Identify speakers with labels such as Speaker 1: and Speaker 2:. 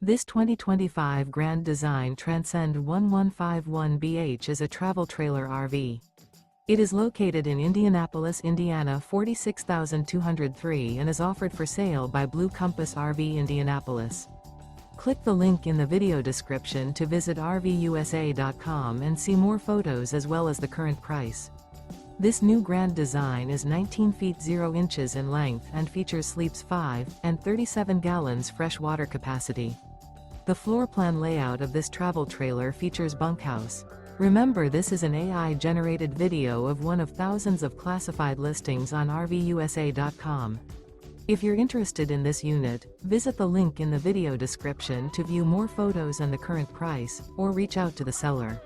Speaker 1: This 2025 Grand Design Transcend One 151BH is a travel trailer RV. It is located in Indianapolis, Indiana 46203 and is offered for sale by Blue Compass RV Indianapolis. Click the link in the video description to visit RVUSA.com and see more photos as well as the current price. This new Grand Design is 19 feet 0 inches in length and features sleeps 5 and 37 gallons fresh water capacity. The floor plan layout of this travel trailer features bunkhouse. Remember, this is an AI-generated video of one of thousands of classified listings on RVUSA.com. If you're interested in this unit, visit the link in the video description to view more photos and the current price, or reach out to the seller.